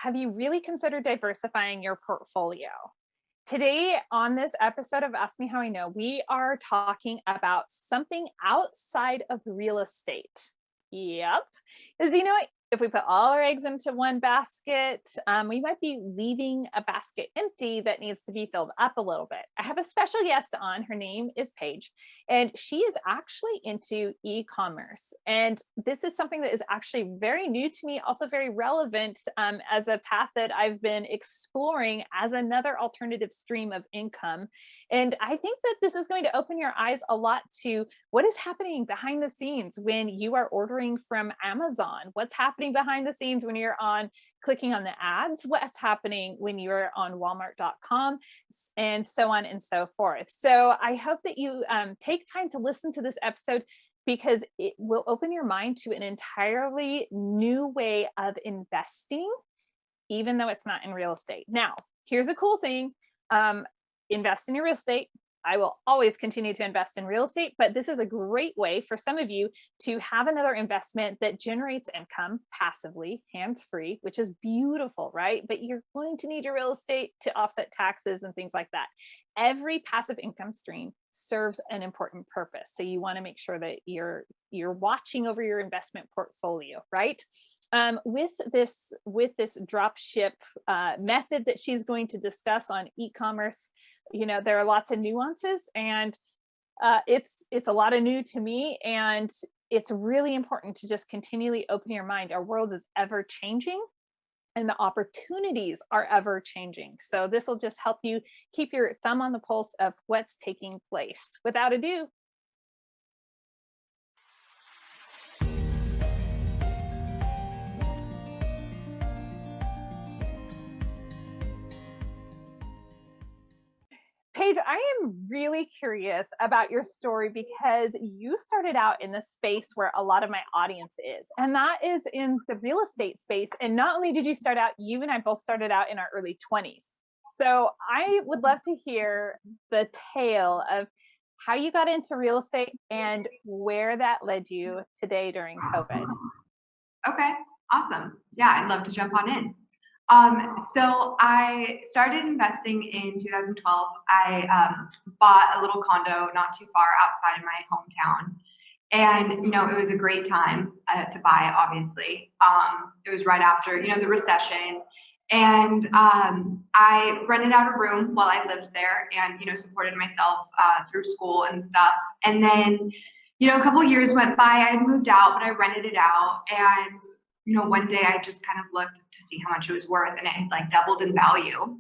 Have you really considered diversifying your portfolio? Today, on this episode of Ask Me How I Know, we are talking about something outside of real estate. Yep. Because if we put all our eggs into one basket, we might be leaving a basket empty that needs to be filled up a little bit. I have a special guest on. Her name is Paige, and she is actually into e-commerce. And this is something that is actually very new to me, also very relevant as a path that I've been exploring as another alternative stream of income. And I think that this is going to open your eyes a lot to what is happening behind the scenes when you are ordering from Amazon. What's happening behind the scenes when you're clicking on the ads, what's happening when you're on walmart.com, and so on and so forth. So I hope that you take time to listen to this episode, because it will open your mind to an entirely new way of investing, even though it's not in real estate. Now, here's a cool thing. Invest in your real estate. I will always continue to invest in real estate, but this is a great way for some of you to have another investment that generates income passively, hands-free, which is beautiful, right? But you're going to need your real estate to offset taxes and things like that. Every passive income stream serves an important purpose. So you want to make sure that you're watching over your investment portfolio, right? With this drop ship method that she's going to discuss on e-commerce, there are lots of nuances, and it's a lot of new to me, and it's really important to just continually open your mind. Our world is ever changing, and the opportunities are ever changing. So this will just help you keep your thumb on the pulse of what's taking place. Without ado, Paige, I am really curious about your story, because you started out in the space where a lot of my audience is, and that is in the real estate space. And not only did you start out, you and I both started out in our early 20s. So I would love to hear the tale of how you got into real estate and where that led you today during COVID. Okay, awesome. Yeah, I'd love to jump on in. So I started investing in 2012. I bought a little condo not too far outside of my hometown. And, it was a great time to buy, obviously. It was right after, the recession. And I rented out a room while I lived there and, supported myself through school and stuff. And then, a couple of years went by. I had moved out, but I rented it out. And one day I just kind of looked to see how much it was worth, and it had doubled in value.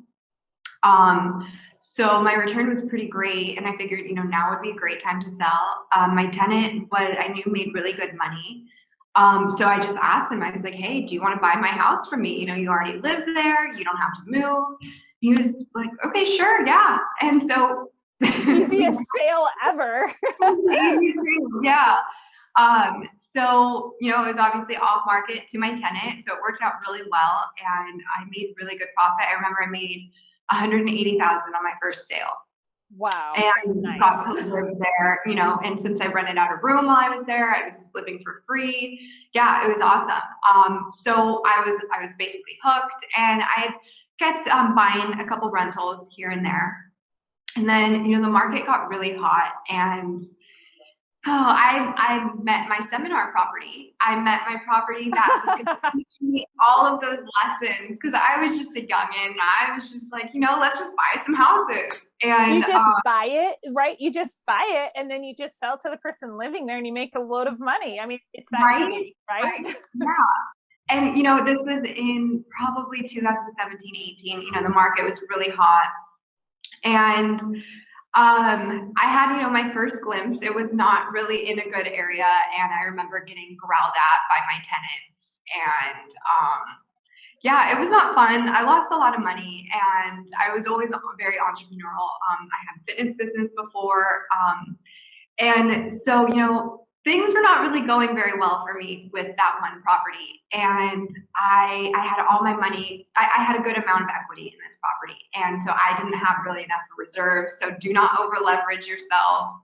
So my return was pretty great, and I figured, now would be a great time to sell. My tenant I knew made really good money. So I just asked him, I was like, hey, do you want to buy my house from me? You already live there, you don't have to move. He was like, okay, sure, yeah. And so easiest sale ever. Yeah. So, it was obviously off market to my tenant. So it worked out really well, and I made really good profit. I remember I made $180,000 on my first sale. Wow. And nice. Got to live there, and since I rented out a room while I was there, I was living for free. Yeah, it was awesome. So I was basically hooked, and I had kept buying a couple rentals here and there. And then, the market got really hot, and I met my seminar property. I met my property that was going to teach me all of those lessons, because I was just a youngin'. I was just like, let's just buy some houses. And you just buy it, right? You just buy it, and then you just sell to the person living there, and you make a load of money. I mean, it's that easy, right? Yeah. And, this was in probably 2017, 18. The market was really hot. And I had, my first glimpse. It was not really in a good area, and I remember getting growled at by my tenants. And yeah, it was not fun. I lost a lot of money, and I was always very entrepreneurial. I had a fitness business before, and so things were not really going very well for me with that one property. And I had all my money. I had a good amount of equity in this property. And so I didn't have really enough reserves. So do not over leverage yourself.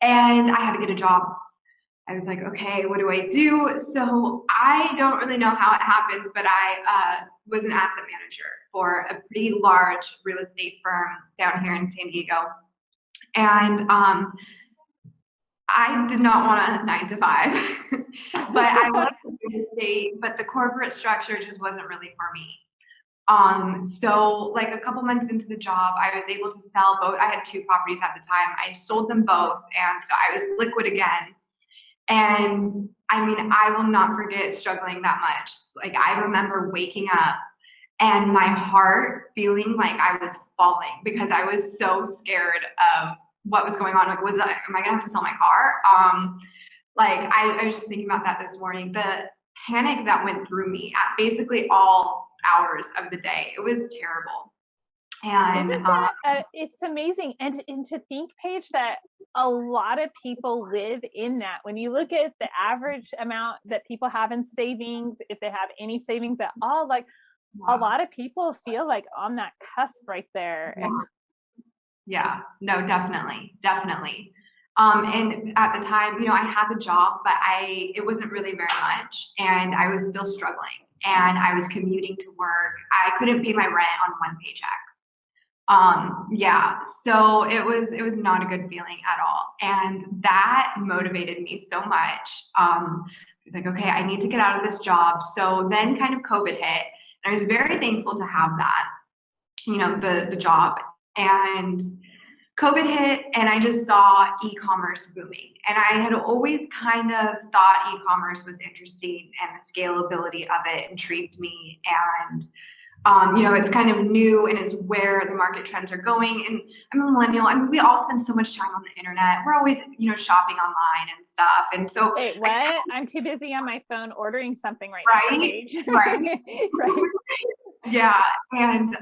And I had to get a job. I was like, okay, what do I do? So I don't really know how it happens, but I was an asset manager for a pretty large real estate firm down here in San Diego. And I did not want a 9 to 5, but I liked real estate, but the corporate structure just wasn't really for me. So like a couple months into the job, I was able to sell both. I had 2 properties at the time. I sold them both. And so I was liquid again. And I mean, I will not forget struggling that much. Like I remember waking up and my heart feeling like I was falling because I was so scared of what was going on. Like, am I gonna have to sell my car? Like I was just thinking about that this morning. The panic that went through me at basically all hours of the day. It was terrible. And isn't that it's amazing, and to think, Paige, that a lot of people live in that. When you look at the average amount that people have in savings, if they have any savings at all, like a lot of people feel like on that cusp right there. Yeah, no, definitely. And at the time, I had the job, but it wasn't really very much, and I was still struggling, and I was commuting to work. I couldn't pay my rent on one paycheck. Yeah, so it was not a good feeling at all. And that motivated me so much. I was like, okay, I need to get out of this job. So then kind of COVID hit, and I was very thankful to have that, the job. And COVID hit, and I just saw e-commerce booming. And I had always kind of thought e-commerce was interesting, and the scalability of it intrigued me. And it's kind of new, and it's where the market trends are going. And I'm a millennial. I mean, we all spend so much time on the internet. We're always, shopping online and stuff. And so, wait, what? I'm too busy on my phone ordering something right now. Right. Right. Yeah. And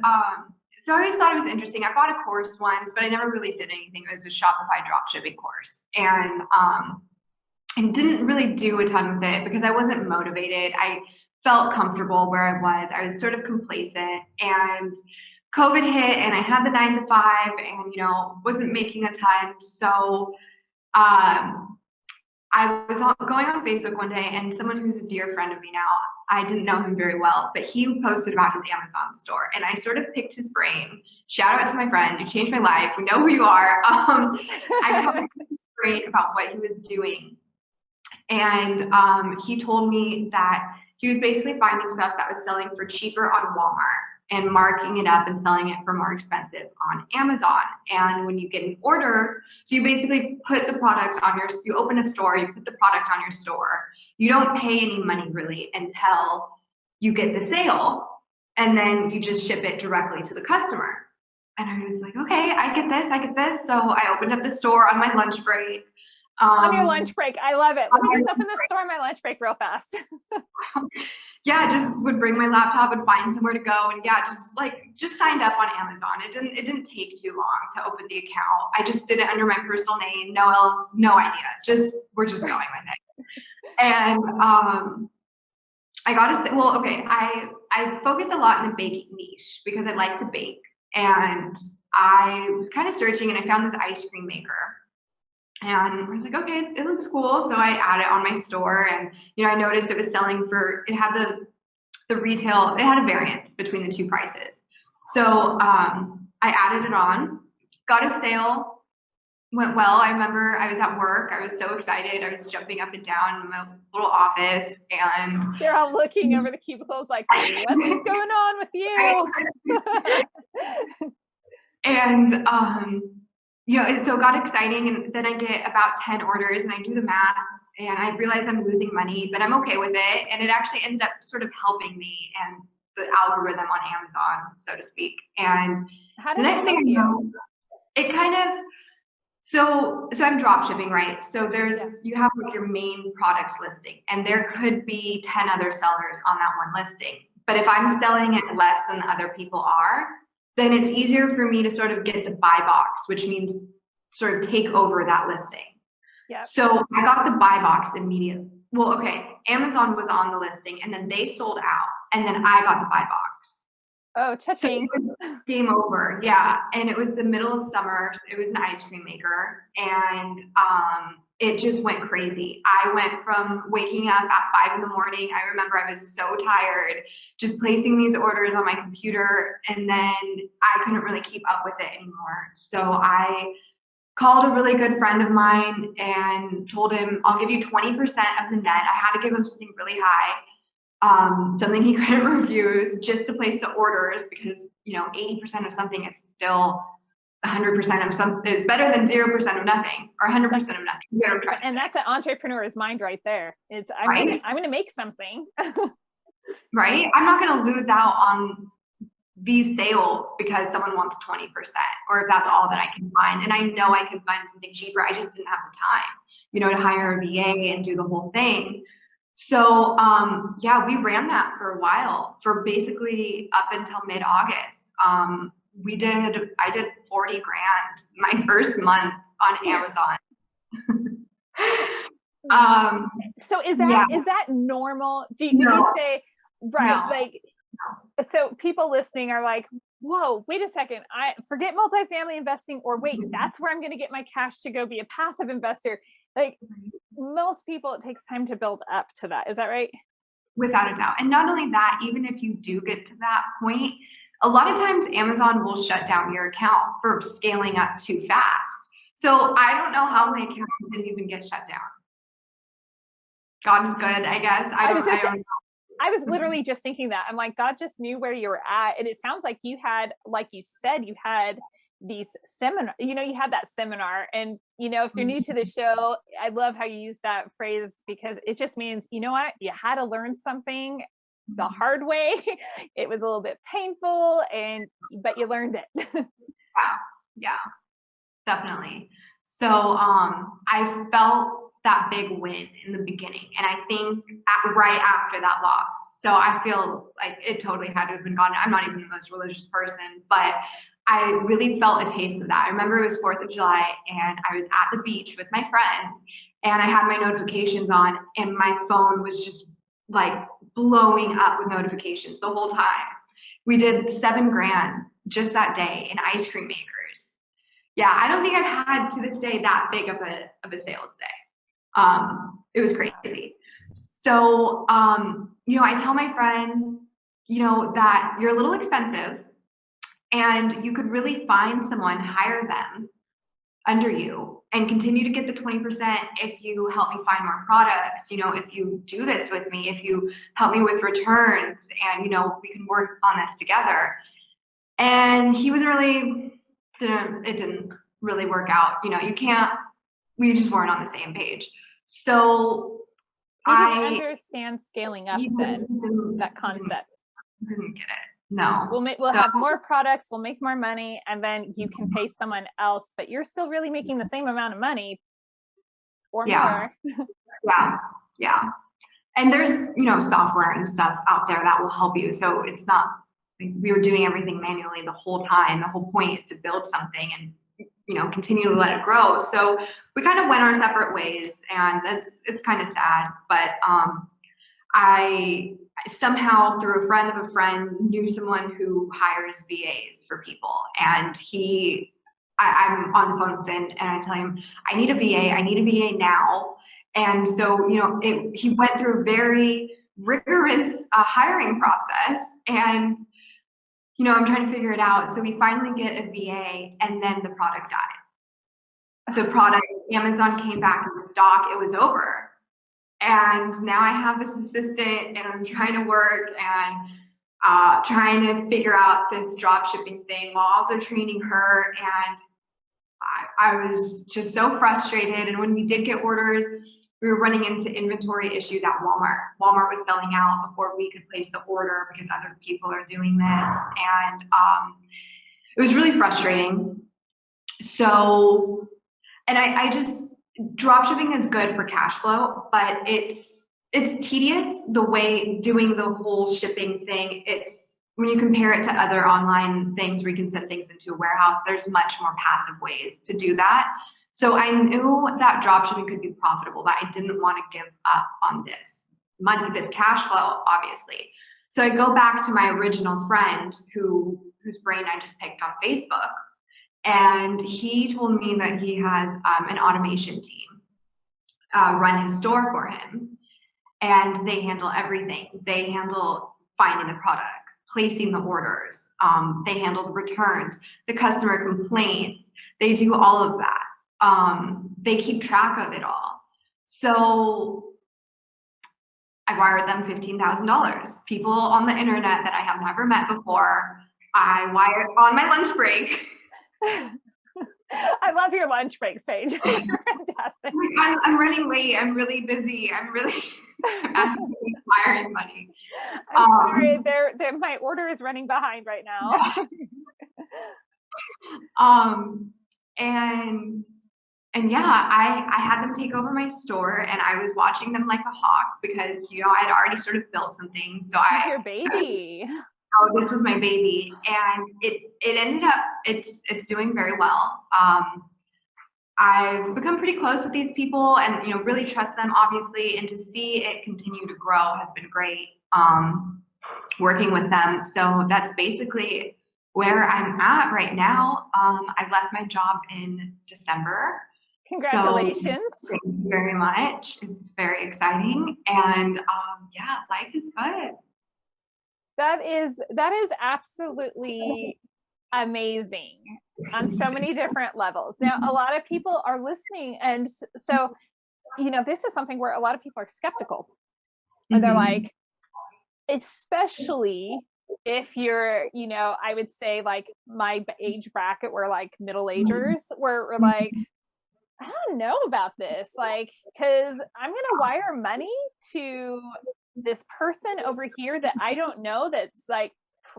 so I always thought it was interesting. I bought a course once, but I never really did anything. It was a Shopify dropshipping course, and didn't really do a ton with it because I wasn't motivated. I felt comfortable where I was. I was sort of complacent, and COVID hit, and I had the 9 to 5, and wasn't making a ton. So I was going on Facebook one day, and someone who's a dear friend of me now, I didn't know him very well, but he posted about his Amazon store, and I sort of picked his brain. Shout out to my friend, you changed my life. We know who you are. I picked his brain about what he was doing, and he told me that he was basically finding stuff that was selling for cheaper on Walmart and marking it up and selling it for more expensive on Amazon. And when you get an order, so you basically put the product on you open a store, you put the product on your store. You don't pay any money really until you get the sale, and then you just ship it directly to the customer. And I was like, okay, I get this. So I opened up the store on my lunch break. On your lunch break. I love it. Let me just open the store on my lunch break real fast. Yeah, just would bring my laptop and find somewhere to go, and just signed up on Amazon. It didn't take too long to open the account. I just did it under my personal name, no idea. We're just going with it. And I gotta say, well, okay, I focus a lot in the baking niche because I like to bake, and I was kind of searching, and I found this ice cream maker. And I was like, okay, it looks cool. So I added it on my store, and I noticed it was selling it had the retail, it had a variance between the 2 prices. So I added it on, got a sale, went well. I remember I was at work. I was so excited. I was jumping up and down in my little office, and they're all looking over the cubicles like, what's going on with you? And so it got exciting, and then I get about 10 orders, and I do the math, and I realize I'm losing money, but I'm okay with it. And it actually ended up sort of helping me and the algorithm on Amazon, so to speak. And the next thing I know, it kind of, so I'm drop shipping, right? So you have like your main product listing, and there could be 10 other sellers on that one listing. But if I'm selling it less than the other people are, then it's easier for me to sort of get the buy box, which means sort of take over that listing. Yeah. So I got the buy box immediately. Well, okay, Amazon was on the listing, and then they sold out, and then I got the buy box. Oh, cha-ching. So game over. Yeah. And it was the middle of summer. It was an ice cream maker, and it just went crazy. I went from waking up at 5 in the morning. I remember I was so tired, just placing these orders on my computer, and then I couldn't really keep up with it anymore. So I called a really good friend of mine and told him, I'll give you 20% of the net. I had to give him something really high, something he couldn't refuse, just to place the orders, because 80% of something is still 100% of something is better than 0% of nothing, or 100% of nothing. You know what I'm trying to And say. that's an entrepreneur's mind right there. It's Right? I'm gonna make something. Right? I'm not going to lose out on these sales because someone wants 20%, or if that's all that I can find. And I know I can find something cheaper. I just didn't have the time, to hire a VA and do the whole thing. So yeah, we ran that for a while, for basically up until mid-August. I did 40 grand my first month on Amazon. So is that normal? Would you say, right? No. Like, so people listening are like, whoa, wait a second. I forget multifamily investing, or wait, that's where I'm going to get my cash to go be a passive investor. Like, most people, it takes time to build up to that. Is that right? Without a doubt. And not only that, even if you do get to that point, a lot of times Amazon will shut down your account for scaling up too fast. So I don't know how my account didn't even get shut down. God is good, I guess. I don't know. I was literally just thinking that. I'm like, God just knew where you were at. And it sounds like you had, like you said, you had these seminar, you had that seminar. And, if you're new to the show, I love how you use that phrase, because it just means, you had to learn something the hard way. It was a little bit painful, but you learned it. Yeah, definitely. So I felt that big win in the beginning, and I think right after that loss. So I feel like it totally had to have been gone. I'm not even the most religious person, but I really felt a taste of that. I remember it was 4th of July, and I was at the beach with my friends, and I had my notifications on, and my phone was just like blowing up with notifications the whole time. We did 7 grand just that day in ice cream makers. Yeah, I don't think I've had to this day that big of a sales day. It was crazy. So, I tell my friend, that you're a little expensive, and you could really find someone, hire them under you, and continue to get the 20% if you help me find more products, if you do this with me, if you help me with returns, and, we can work on this together. And he was it didn't really work out. We just weren't on the same page. So I understand scaling up then, that concept. Didn't get it. No. We'll have more products, we'll make more money, and then you can pay someone else, but you're still really making the same amount of money or more. Yeah. And there's, software and stuff out there that will help you. So it's not like we were doing everything manually the whole time. The whole point is to build something and, continue to let it grow. So we kind of went our separate ways, and it's kind of sad, but I somehow, through a friend of a friend, knew someone who hires VAs for people. And I'm on the phone with him, and I tell him, I need a VA now. And so, he went through a very rigorous hiring process, and, I'm trying to figure it out. So we finally get a VA, and then the product died. The product, Amazon came back in the stock, it was over. And now I have this assistant, and I'm trying to work and trying to figure out this drop shipping thing while also training her. And I was just so frustrated. And when we did get orders, we were running into inventory issues at Walmart. Walmart was selling out before we could place the order because other people are doing this. And it was really frustrating. So, and I just, drop shipping is good for cash flow, but it's tedious the way doing the whole shipping thing. It's when you compare it to other online things where you can send things into a warehouse, there's much more passive ways to do that. So I knew that drop shipping could be profitable, but I didn't want to give up on this money, this cash flow, obviously. So I go back to my original friend whose brain I just picked on Facebook. And he told me that he has an automation team. run his store for him. And they handle everything. They handle finding the products, placing the orders. They handle the returns, the customer complaints. They do all of that. They keep track of it all. So I wired them $15,000. People on the internet that I have never met before, I wired on my lunch break. I love your lunch breaks, Paige. Fantastic. I'm running late. I'm really busy. I'm wiring money. I'm sorry, my order is running behind right now. And yeah, I had them take over my store, and I was watching them like a hawk because, you know, I had already sort of built some things. So your baby. Oh, this was my baby, and it ended up it's doing very well. I've become pretty close with these people, and, you know, really trust them, obviously, and to see it continue to grow has been great. Working with them, so that's basically where I'm at right now. I left my job in December. Congratulations. So, thank you very much. It's very exciting, and yeah, life is good. That is absolutely amazing on so many different levels. Now, a lot of people are listening, and so, you know, this is something where a lot of people are skeptical, and they're like, especially if you're, you know, I would say like my age bracket, we're like middle agers, where we're like, I don't know about this, like, because I'm going to wire money to this person over here that I don't know, that's like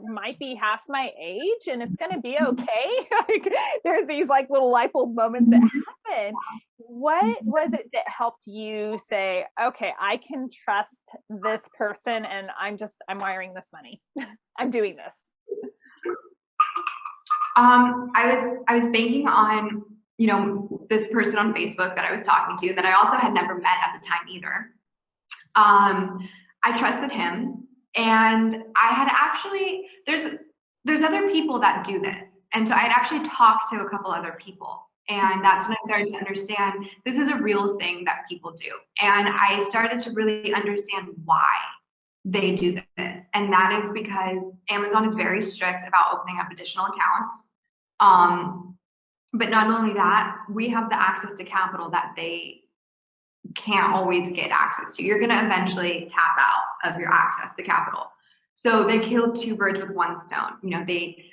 might be half my age, and it's going to be okay. Like, there's these like little light bulb moments that happen. What was it that helped you say, okay, I can trust this person, and I'm wiring this money. I'm doing this. I was banking on, you know, this person on Facebook that I was talking to that I also had never met at the time either. I trusted him, and I had actually, there's other people that do this. And so I had actually talked to a couple other people, and that's when I started to understand this is a real thing that people do. And I started to really understand why they do this. And that is because Amazon is very strict about opening up additional accounts. But not only that, we have the access to capital that they can't always get access to. You're going to eventually tap out of your access to capital. So they kill two birds with one stone. You know, they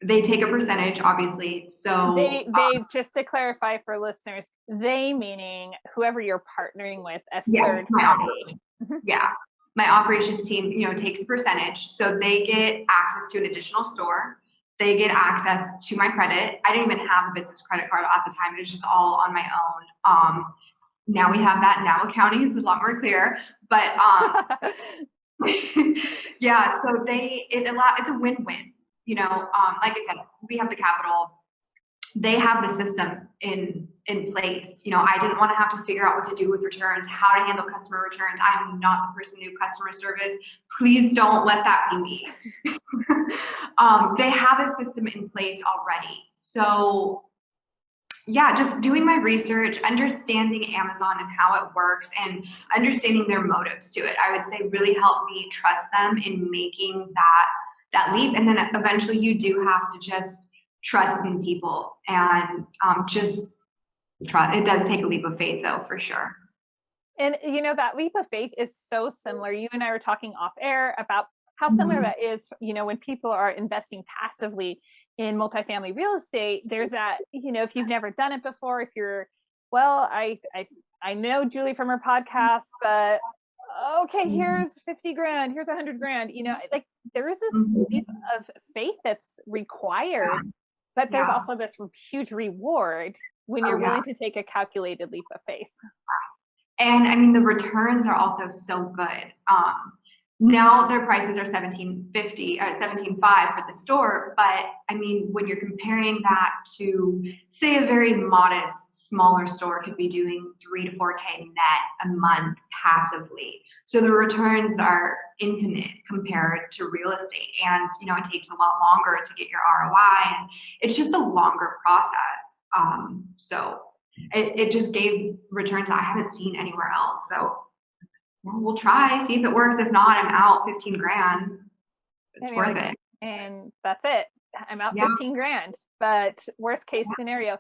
take a percentage, obviously. So they just to clarify for listeners, they meaning whoever you're partnering with, a third party. Yeah, my operations team, you know, takes a percentage. So they get access to an additional store. They get access to my credit. I didn't even have a business credit card at the time. It was just all on my own. Now we have that. Now accounting is a lot more clear. But yeah, so it's a win-win. You know, like I said, we have the capital. They have the system in place. You know, I didn't want to have to figure out what to do with returns, how to handle customer returns. I'm not the person who do customer service. Please don't let that be me. They have a system in place already. So yeah, just doing my research, understanding Amazon and how it works, and understanding their motives to it, I would say really helped me trust them in making that leap. And then eventually you do have to just trust in people, and just trust. It does take a leap of faith though, for sure. And you know, that leap of faith is so similar. You and I were talking off air about how similar that is, you know, when people are investing passively in multifamily real estate. There's that, you know, if you've never done it before, if you're, well, I know Julie from her podcast, but okay, here's 50 grand, here's 100 grand, you know, like there's this leap of faith that's required, but there's also this huge reward when you're willing to take a calculated leap of faith. And I mean, the returns are also so good. Now their prices are $17.50 or $17.5 for the store, but I mean, when you're comparing that to, say, a very modest, smaller store could be doing 3 to 4K net a month passively. So the returns are infinite compared to real estate, and you know, it takes a lot longer to get your ROI, and it's just a longer process. So it just gave returns I haven't seen anywhere else. So we'll try, see if it works. If not, I'm out 15 grand. It's worth it. And that's it. I'm out Yeah. 15 grand, but worst case scenario.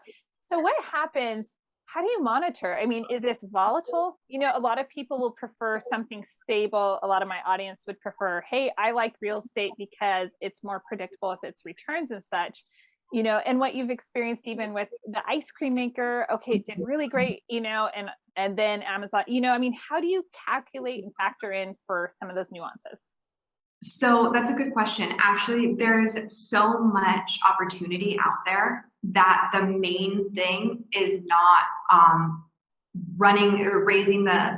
So what happens? How do you monitor? I mean, is this volatile? You know, a lot of people will prefer something stable. A lot of my audience would prefer, hey, I like real estate because it's more predictable with its returns and such. You know, and what you've experienced even with the ice cream maker, okay, it did really great, you know, and then Amazon, you know, I mean, how do you calculate and factor in for some of those nuances? So that's a good question. Actually, there's so much opportunity out there that the main thing is not running or raising the,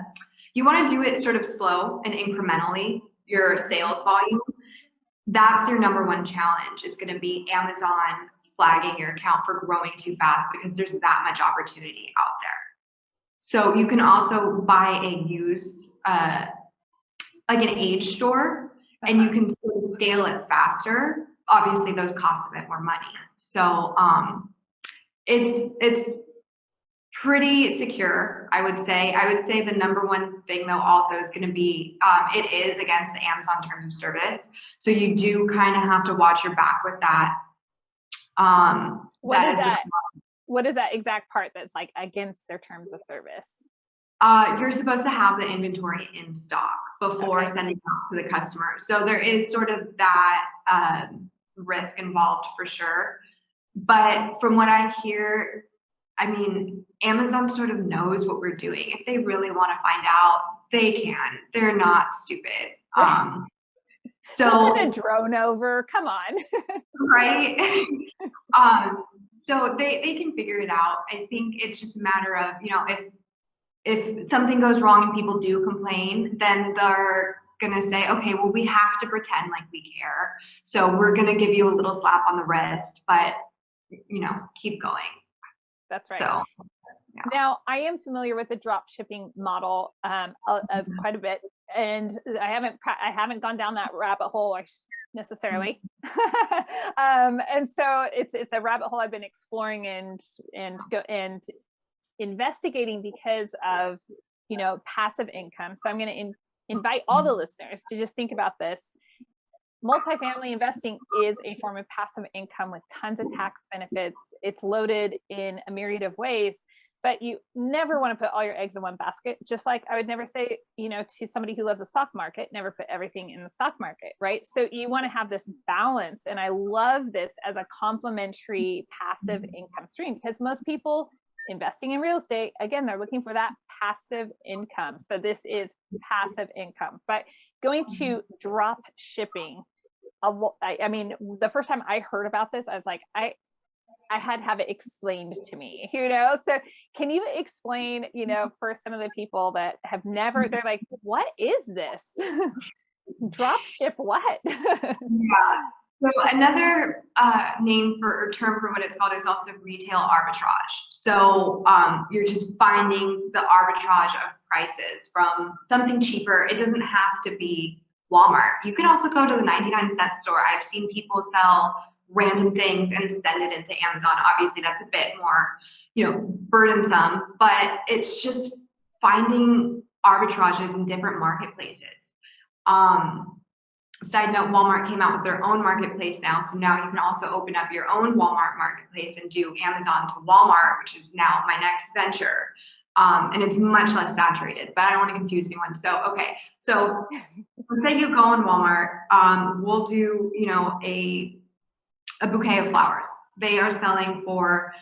you want to do it sort of slow and incrementally, your sales volume. That's your number one challenge, is going to be Amazon flagging your account for growing too fast, because there's that much opportunity out there. So you can also buy a used, like an age store, and you can sort of scale it faster. Obviously, those cost a bit more money. So it's pretty secure, I would say. I would say the number one thing, though, also is going to be it is against the Amazon terms of service. So you do kind of have to watch your back with that. What is that exact part that's like against their terms of service? You're supposed to have the inventory in stock before sending out to the customer. So there is sort of that risk involved for sure. But from what I hear, I mean, Amazon sort of knows what we're doing. If they really want to find out, they can. They're not stupid. So send a drone over. Come on. Right? So they can figure it out. I think it's just a matter of, you know, if something goes wrong and people do complain, then they're going to say, okay, well, we have to pretend like we care. So we're going to give you a little slap on the wrist, but, you know, keep going. That's right. So, yeah. Now, I am familiar with the drop shipping model quite a bit, and I haven't gone down that rabbit hole necessarily. And so it's a rabbit hole I've been exploring and investigating because of, you know, passive income. So I'm going to invite all the listeners to just think about this. Multifamily investing is a form of passive income with tons of tax benefits. It's loaded in a myriad of ways, but you never want to put all your eggs in one basket. Just like I would never say, you know, to somebody who loves the stock market, never put everything in the stock market, right? So you want to have this balance. And I love this as a complementary passive income stream, because most people investing in real estate, again, they're looking for that passive income. So this is passive income. But going to drop shipping, I mean, the first time I heard about this, I was like, I had to have it explained to me, you know? So can you explain, you know, for some of the people that have never, they're like, what is this? Drop ship what? Yeah. So another name for, or term for what it's called, is also retail arbitrage. So you're just finding the arbitrage of prices from something cheaper. It doesn't have to be Walmart. You can also go to the 99-cent store. I've seen people sell random things and send it into Amazon. Obviously, that's a bit more, you know, burdensome, but it's just finding arbitrages in different marketplaces. Side note, Walmart came out with their own marketplace now. So now you can also open up your own Walmart marketplace and do Amazon to Walmart, which is now my next venture. And it's much less saturated, but I don't want to confuse anyone. So, okay. So let's say you go on Walmart, we'll do, you know, a bouquet of flowers. They are selling for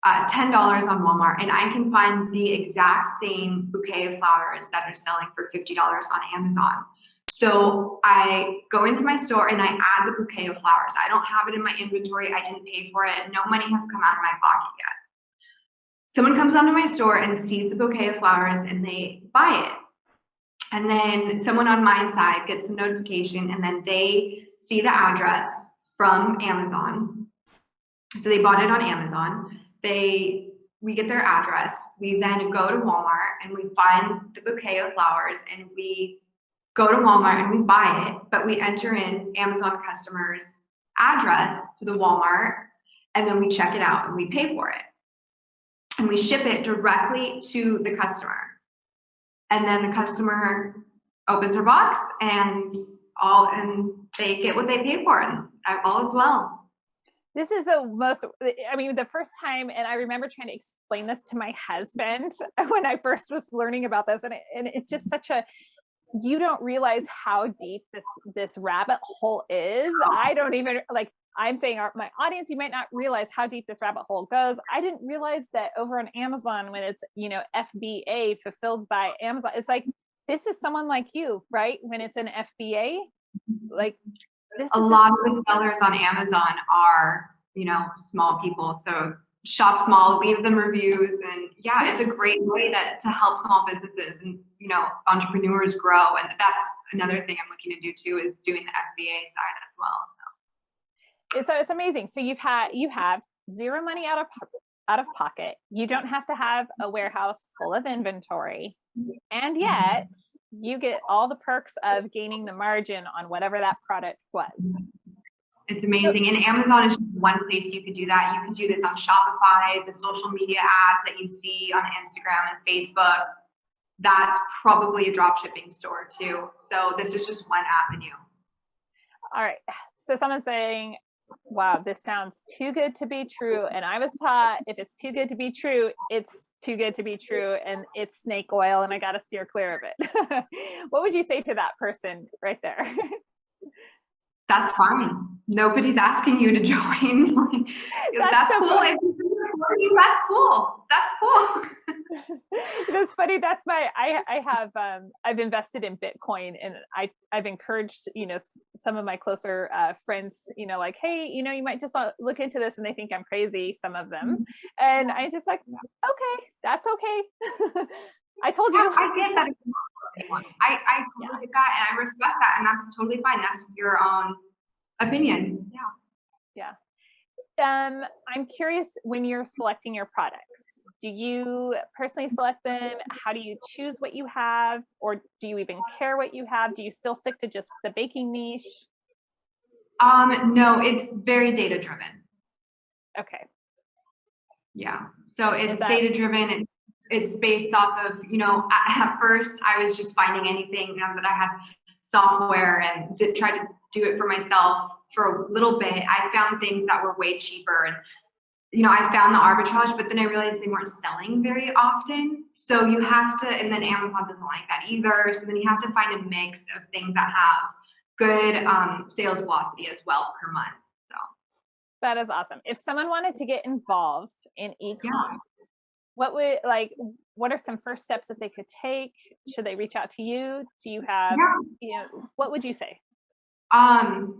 $10 on Walmart, and I can find the exact same bouquet of flowers that are selling for $50 on Amazon. So I go into my store and I add the bouquet of flowers. I don't have it in my inventory. I didn't pay for it. No money has come out of my pocket yet. Someone comes onto my store and sees the bouquet of flowers and they buy it. And then someone on my side gets a notification, and then they see the address from Amazon. So they bought it on Amazon. We get their address. We then go to Walmart and we find the bouquet of flowers, and we go to Walmart and we buy it, but we enter in Amazon customer's address to the Walmart, and then we check it out and we pay for it. and we ship it directly to the customer. And then the customer opens their box and they get what they pay for, and all is well. This is the first time, and I remember trying to explain this to my husband when I first was learning about this, and it's just you don't realize how deep this rabbit hole is. I don't even, like, I'm saying my audience, you might not realize how deep this rabbit hole goes. I didn't realize that over on Amazon, when it's, FBA, fulfilled by Amazon, it's like, this is someone like you, right? When it's an FBA, like, a lot of the sellers on Amazon are, small people. So shop small, leave them reviews, and yeah, it's a great way to help small businesses and, entrepreneurs grow. And that's another thing I'm looking to do too, is doing the FBA side as well. So it's amazing. So you have zero money out of pocket. You don't have to have a warehouse full of inventory. And yet you get all the perks of gaining the margin on whatever that product was. It's amazing. And Amazon is just one place you could do that. You can do this on Shopify, the social media ads that you see on Instagram and Facebook. That's probably a drop shipping store too. So this is just one avenue. All right. So someone's saying, wow, this sounds too good to be true. And I was taught, if it's too good to be true, it's too good to be true, and it's snake oil, and I got to steer clear of it. What would you say to that person right there? That's fine. Nobody's asking you to join. That's so cool. If you, that's cool. That's cool. That's funny. That's I've invested in Bitcoin, and I've encouraged, some of my closer friends, like, hey, you might just look into this, and they think I'm crazy, some of them. And I just like, okay, that's okay. I told you. I get that. I totally get that, and I respect that, and that's totally fine. That's your own opinion. Yeah. I'm curious, when you're selecting your products, do you personally select them? How do you choose what you have? Or do you even care what you have? Do you still stick to just the baking niche? No, it's very data driven. Okay. Yeah. So it's data driven. It's based off of, at first I was just finding anything. Now that I had software and tried to do it for myself for a little bit, I found things that were way cheaper. And, I found the arbitrage, but then I realized they weren't selling very often. So you have to, and then Amazon doesn't like that either. So then you have to find a mix of things that have good sales velocity as well per month. So that is awesome. If someone wanted to get involved in e-com, what are some first steps that they could take? Should they reach out to you? Do you have, what would you say? I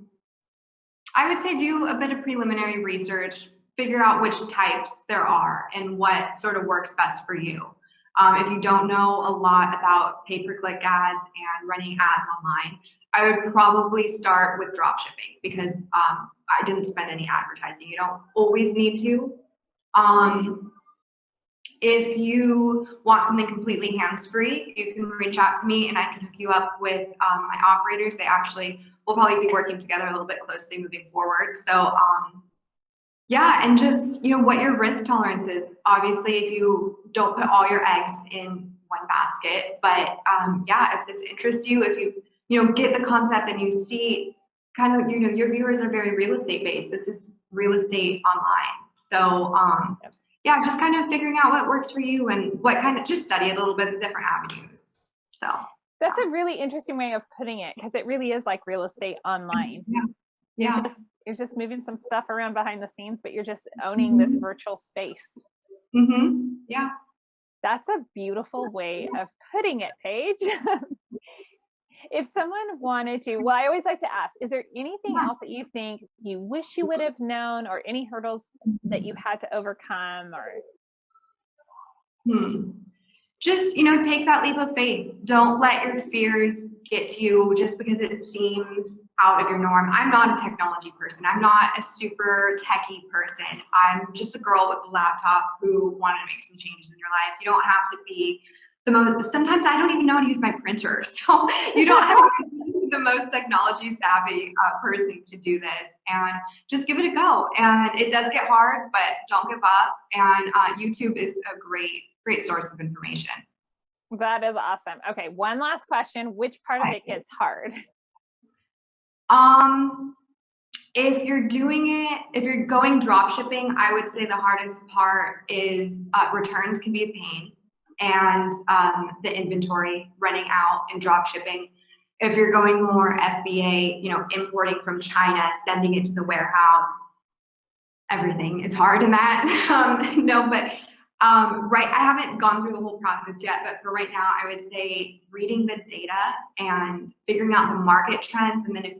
would say do a bit of preliminary research, figure out which types there are and what sort of works best for you. If you don't know a lot about pay-per-click ads and running ads online, I would probably start with drop shipping, because I didn't spend any advertising. You don't always need to. If you want something completely hands-free, you can reach out to me and I can hook you up with my operators. They actually will probably be working together a little bit closely moving forward. So and just, what your risk tolerance is. Obviously, if you don't put all your eggs in one basket, but if this interests you, if you get the concept and you see kind of, your viewers are very real estate based. This is real estate online. So just kind of figuring out what works for you and what just study a little bit of different avenues. So that's a really interesting way of putting it, because it really is like real estate online. Yeah. You're just moving some stuff around behind the scenes, but you're just owning this virtual space. Yeah. That's a beautiful way of putting it, Paige. If someone wanted to, well, I always like to ask, is there anything else that you think you wish you would have known, or any hurdles that you had to overcome? Or just, take that leap of faith. Don't let your fears get to you just because it seems out of your norm. I'm not a technology person. I'm not a super techie person. I'm just a girl with a laptop who wanted to make some changes in your life. You don't have to be sometimes I don't even know how to use my printer. So you don't have to be the most technology savvy person to do this, and just give it a go. And it does get hard, but don't give up. And YouTube is a great source of information. That is awesome. Okay, one last question. Which part of it gets hard? If you're going drop shipping, I would say the hardest part is returns can be a pain, and the inventory running out in drop shipping. If you're going more FBA, importing from China, sending it to the warehouse, everything is hard in that. Right, I haven't gone through the whole process yet, but for right now, I would say reading the data and figuring out the market trends. And then if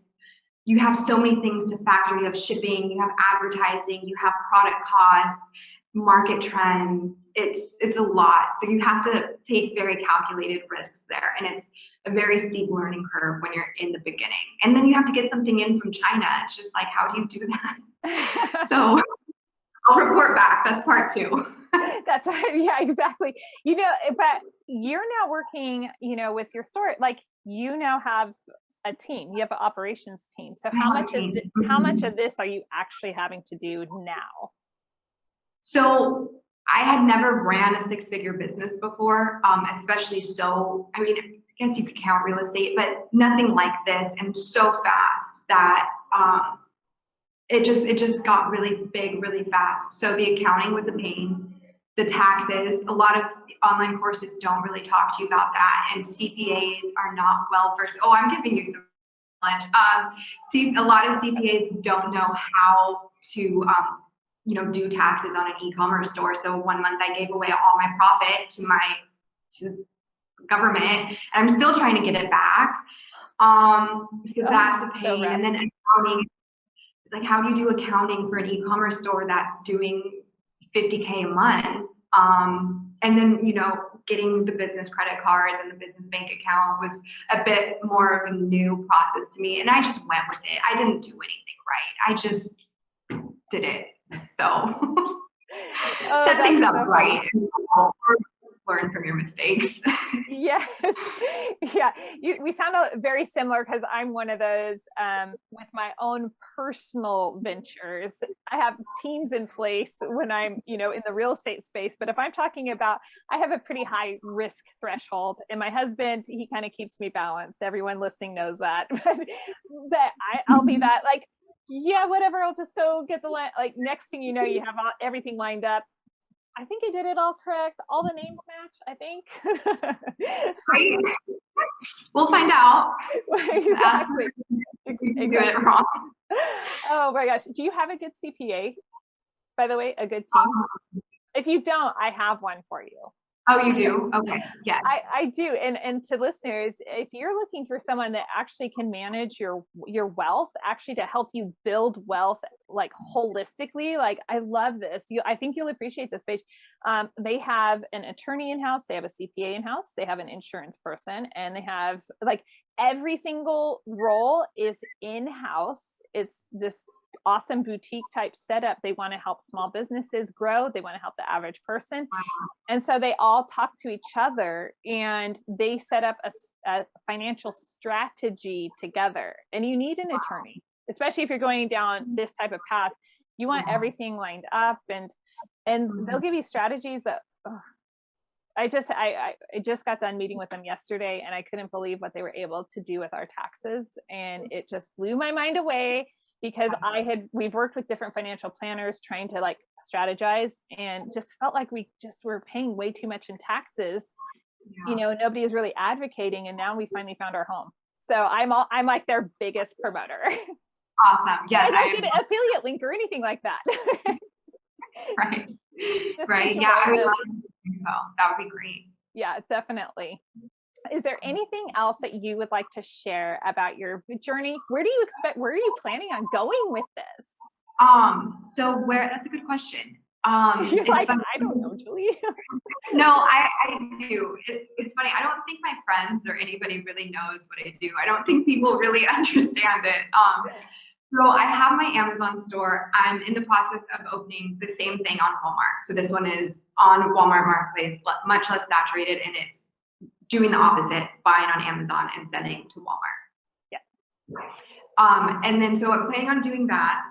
you have so many things to factor, you have shipping, you have advertising, you have product costs, market trends, it's a lot. So you have to take very calculated risks there. And it's a very steep learning curve when you're in the beginning. And then you have to get something in from China. It's just like, how do you do that? So I'll report back. That's part 2. That's yeah, exactly. But you're now working, with your store, like you now have a team, you have an operations team. So how much of this are you actually having to do now? So I had never ran a 6-figure business before, especially I guess you could count real estate, but nothing like this, and so fast that it just got really big really fast. So the accounting was a pain. The taxes, a lot of online courses don't really talk to you about that, and CPAs are not well versed. Oh, I'm giving you some knowledge. A lot of CPAs don't know how to do taxes on an e-commerce store. So one month I gave away all my profit to government, and I'm still trying to get it back. So that's a pain. So and then accounting, it's like, how do you do accounting for an e-commerce store that's doing $50K a month? And then, getting the business credit cards and the business bank account was a bit more of a new process to me. And I just went with it. I didn't do anything right. I just did it. So set things up right and learn from your mistakes. Yes. Yeah. We sound very similar, because I'm one of those with my own personal ventures. I have teams in place when I'm, in the real estate space. But if I'm talking about, I have a pretty high risk threshold, and my husband, he kind of keeps me balanced. Everyone listening knows that. But I'll be that, like, yeah, whatever. I'll just go get the land. Like, next thing you know, you have everything lined up. I think I did it all correct. All the names match, I think. Great. We'll find out. Exactly. If you do it wrong. Oh my gosh. Do you have a good CPA, by the way, a good team? If you don't, I have one for you. Oh, you do? Okay. Yeah. I do. And to listeners, if you're looking for someone that actually can manage your wealth, actually to help you build wealth, like holistically, like, I love this. I think you'll appreciate this, Paige. They have an attorney in-house, they have a CPA in-house, they have an insurance person, and they have, like, every single role is in-house. It's this awesome boutique type setup. They want to help small businesses grow. They want to help the average person. And so they all talk to each other, and they set up a financial strategy together. And you need an attorney, especially if you're going down this type of path. You want everything lined up, and they'll give you strategies that, I just got done meeting with them yesterday, and I couldn't believe what they were able to do with our taxes. And it just blew my mind away, because we've worked with different financial planners trying to, like, strategize, and just felt like we just were paying way too much in taxes. Nobody is really advocating, and now we finally found our home. So I'm like their biggest promoter. Awesome. Yes. I don't get an affiliate link or anything like that. Right. Right. Yeah. I would love to do so. That would be great. Yeah, definitely. Is there anything else that you would like to share about your journey? Where are you planning on going with this? That's a good question. You're like, funny. I don't know, Julie. No, I do. It's funny. I don't think my friends or anybody really knows what I do. I don't think people really understand it. So I have my Amazon store. I'm in the process of opening the same thing on Walmart. So this one is on Walmart Marketplace, much less saturated, and it's doing the opposite, buying on Amazon and sending to Walmart. Yeah. And then so I'm planning on doing that.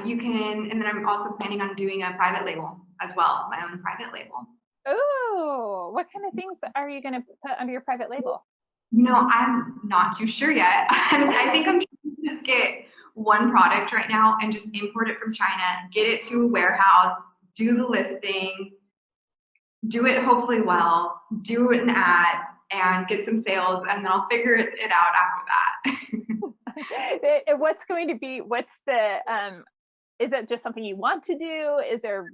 You can, and then I'm also planning on doing a private label as well, my own private label. Ooh, what kind of things are you going to put under your private label? I'm not too sure yet. I think I'm trying to just get one product right now and just import it from China, get it to a warehouse, do the listing, do it hopefully well, do an ad, and get some sales, and then I'll figure it out after that. What's the, is it just something you want to do? Is there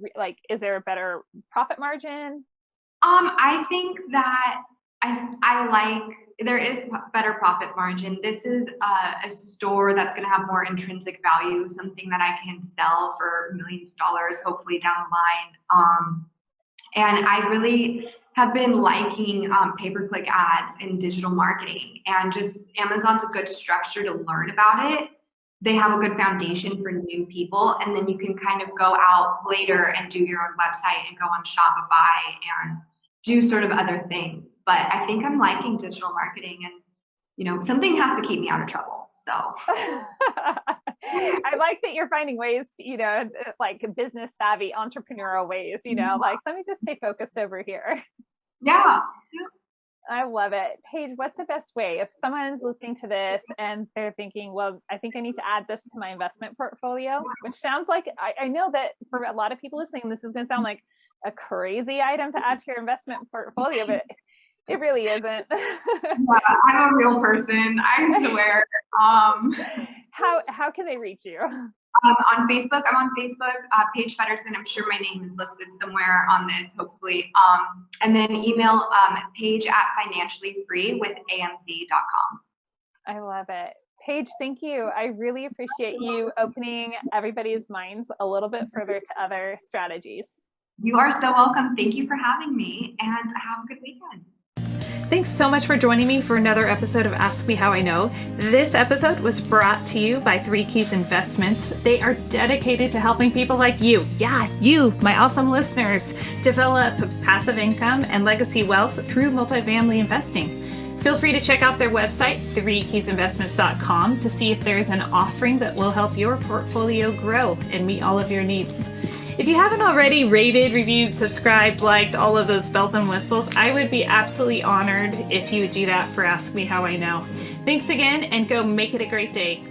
a better profit margin? I think that I like, there is better profit margin. This is a store that's going to have more intrinsic value, something that I can sell for millions of dollars, hopefully down the line. And I really have been liking pay-per-click ads in digital marketing, and just Amazon's a good structure to learn about it. They have a good foundation for new people, and then you can kind of go out later and do your own website and go on Shopify and do sort of other things. But I think I'm liking digital marketing, and something has to keep me out of trouble. So I like that you're finding ways, like business savvy entrepreneurial ways, like, let me just stay focused over here. Yeah. I love it. Paige, what's the best way if someone's listening to this and they're thinking, well, I think I need to add this to my investment portfolio, which sounds like, I know that for a lot of people listening, this is going to sound like a crazy item to add to your investment portfolio, but it really isn't. Yeah, I'm a real person, I swear. How can they reach you? On Facebook, I'm on Facebook, Paige Feddersohn. I'm sure my name is listed somewhere on this, hopefully. And then email paige@financiallyfree.amz.com. I love it. Paige, thank you. I really appreciate you opening everybody's minds a little bit further to other strategies. You are so welcome. Thank you for having me, and have a good weekend. Thanks so much for joining me for another episode of Ask Me How I Know. This episode was brought to you by 3 Keys Investments. They are dedicated to helping people like you, you, my awesome listeners, develop passive income and legacy wealth through multifamily investing. Feel free to check out their website, 3keysinvestments.com, to see if there is an offering that will help your portfolio grow and meet all of your needs. If you haven't already rated, reviewed, subscribed, liked, all of those bells and whistles, I would be absolutely honored if you would do that for Ask Me How I Know. Thanks again, and go make it a great day.